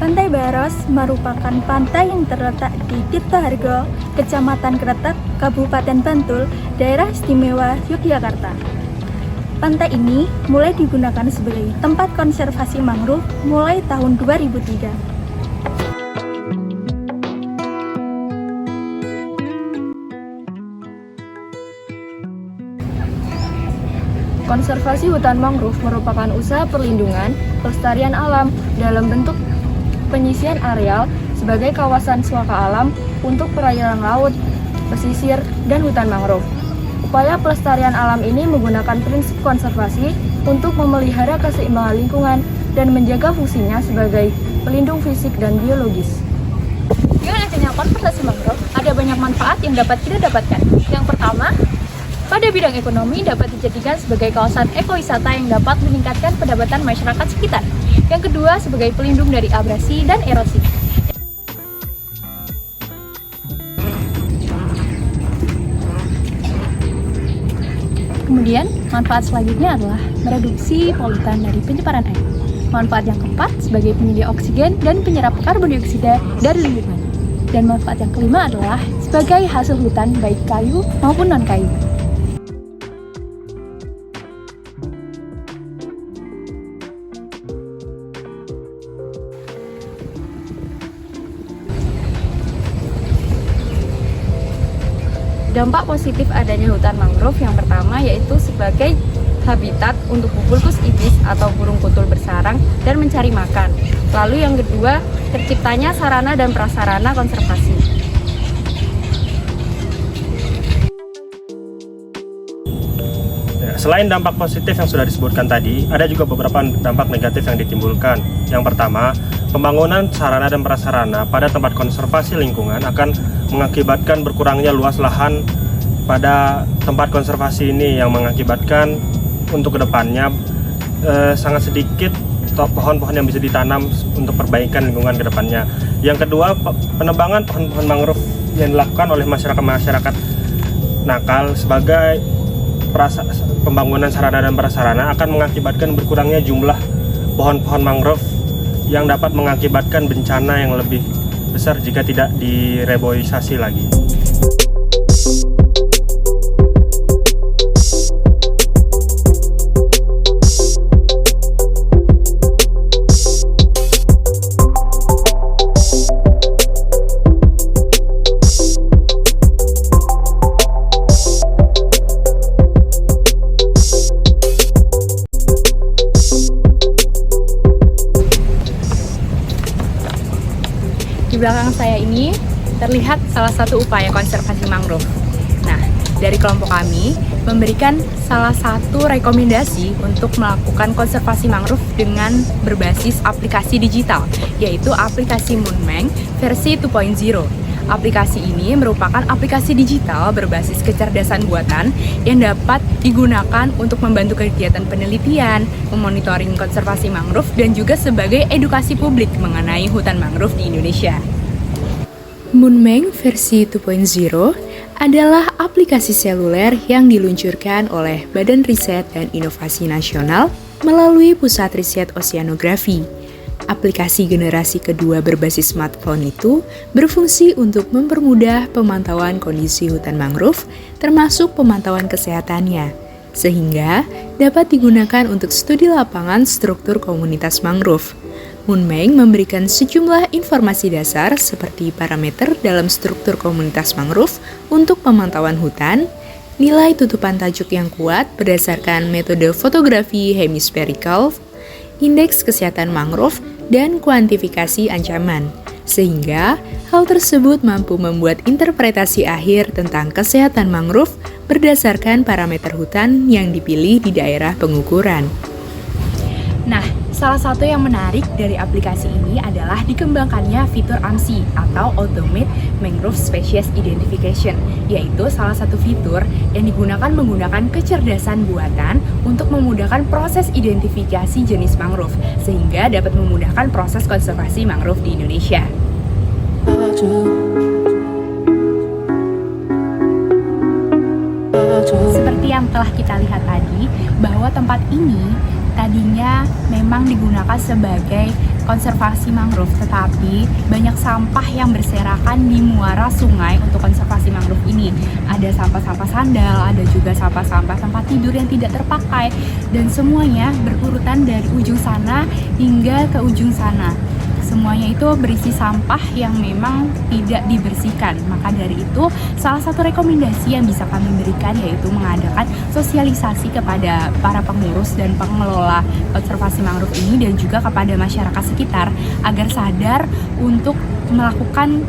Pantai Baros merupakan pantai yang terletak di Tirtohargo, Kecamatan Kretek, Kabupaten Bantul, Daerah Istimewa Yogyakarta. Pantai ini mulai digunakan sebagai tempat konservasi mangrove mulai tahun 2003. Konservasi hutan mangrove merupakan usaha perlindungan pelestarian alam dalam bentuk penyisian areal sebagai kawasan suaka alam untuk perairan laut, pesisir, dan hutan mangrove. Upaya pelestarian alam ini menggunakan prinsip konservasi untuk memelihara keseimbangan lingkungan dan menjaga fungsinya sebagai pelindung fisik dan biologis. Dengan adanya konservasi mangrove, ada banyak manfaat yang dapat kita dapatkan. Yang pertama, pada bidang ekonomi dapat dijadikan sebagai kawasan ekowisata yang dapat meningkatkan pendapatan masyarakat sekitar. Yang kedua, sebagai pelindung dari abrasi dan erosi. Kemudian, manfaat selanjutnya adalah mereduksi polutan dari pencemaran air. Manfaat yang keempat sebagai penyedia oksigen dan penyerap karbon dioksida dari lingkungan. Dan manfaat yang kelima adalah sebagai hasil hutan baik kayu maupun non-kayu. Dampak positif adanya hutan mangrove yang pertama yaitu sebagai habitat untuk vulkus ibis atau burung kutul bersarang dan mencari makan. Lalu yang kedua, terciptanya sarana dan prasarana konservasi. Selain dampak positif yang sudah disebutkan tadi, ada juga beberapa dampak negatif yang ditimbulkan. Yang pertama, pembangunan sarana dan prasarana pada tempat konservasi lingkungan akan mengakibatkan berkurangnya luas lahan pada tempat konservasi ini yang mengakibatkan untuk kedepannya sangat sedikit pohon-pohon yang bisa ditanam untuk perbaikan lingkungan kedepannya. Yang kedua, penebangan pohon-pohon mangrove yang dilakukan oleh masyarakat nakal sebagai pembangunan sarana dan prasarana akan mengakibatkan berkurangnya jumlah pohon-pohon mangrove yang dapat mengakibatkan bencana yang lebih besar jika tidak direboisasi lagi. Di belakang saya ini terlihat salah satu upaya konservasi mangrove. Nah, dari kelompok kami memberikan salah satu rekomendasi untuk melakukan konservasi mangrove dengan berbasis aplikasi digital, yaitu aplikasi Moonmeng versi 2.0. Aplikasi ini merupakan aplikasi digital berbasis kecerdasan buatan yang dapat digunakan untuk membantu kegiatan penelitian, memonitoring konservasi mangrove, dan juga sebagai edukasi publik mengenai hutan mangrove di Indonesia. Moonmeng versi 2.0 adalah aplikasi seluler yang diluncurkan oleh Badan Riset dan Inovasi Nasional melalui Pusat Riset Oseanografi. Aplikasi generasi kedua berbasis smartphone itu berfungsi untuk mempermudah pemantauan kondisi hutan mangrove, termasuk pemantauan kesehatannya, sehingga dapat digunakan untuk studi lapangan struktur komunitas mangrove. Moonmeng memberikan sejumlah informasi dasar seperti parameter dalam struktur komunitas mangrove untuk pemantauan hutan, nilai tutupan tajuk yang kuat berdasarkan metode fotografi hemispherical, indeks kesehatan mangrove, dan kuantifikasi ancaman, sehingga hal tersebut mampu membuat interpretasi akhir tentang kesehatan mangrove berdasarkan parameter hutan yang dipilih di daerah pengukuran. Nah, salah satu yang menarik dari aplikasi ini adalah dikembangkannya fitur AMSI atau Automate Mangrove Species Identification, yaitu salah satu fitur yang digunakan menggunakan kecerdasan buatan untuk memudahkan proses identifikasi jenis mangrove, sehingga dapat memudahkan proses konservasi mangrove di Indonesia. Seperti yang telah kita lihat tadi, bahwa tempat ini tadinya memang digunakan sebagai konservasi mangrove, tetapi banyak sampah yang berserakan di muara sungai untuk konservasi mangrove ini. Ada sampah-sampah sandal, ada juga sampah-sampah tempat tidur yang tidak terpakai, dan semuanya berurutan dari ujung sana hingga ke ujung sana. Semuanya itu berisi sampah yang memang tidak dibersihkan. Maka dari itu, salah satu rekomendasi yang bisa kami berikan yaitu mengadakan sosialisasi kepada para pengurus dan pengelola konservasi mangrove ini dan juga kepada masyarakat sekitar agar sadar untuk melakukan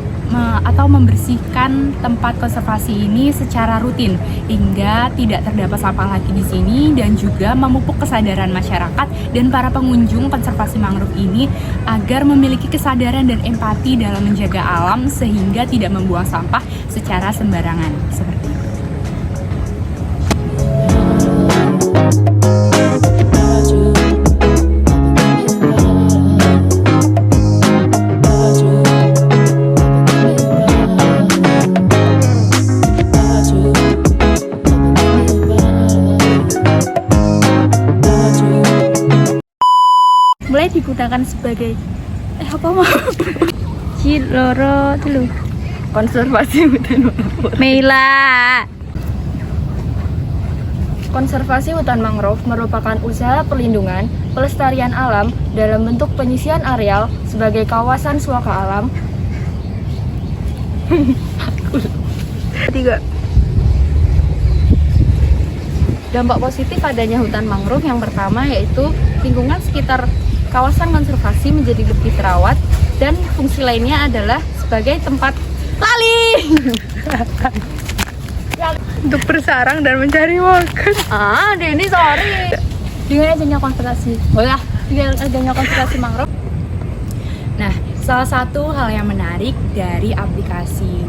atau membersihkan tempat konservasi ini secara rutin hingga tidak terdapat sampah lagi di sini, dan juga memupuk kesadaran masyarakat dan para pengunjung konservasi mangrove ini agar memiliki kesadaran dan empati dalam menjaga alam sehingga tidak membuang sampah secara sembarangan seperti itu. Mulai digunakan sebagai Ciloro dulu. Konservasi hutan mangrove. Meila. Konservasi hutan mangrove merupakan usaha perlindungan, pelestarian alam dalam bentuk penyisian areal sebagai kawasan suaka alam. Dampak positif adanya hutan mangrove yang pertama yaitu lingkungan sekitar kawasan konservasi menjadi lebih terawat, dan fungsi lainnya adalah sebagai tempat Untuk bersarang dan mencari makan. Denny sorry. Dengan adanya konservasi, dengan adanya konservasi mangrove. Nah, salah satu hal yang menarik dari aplikasi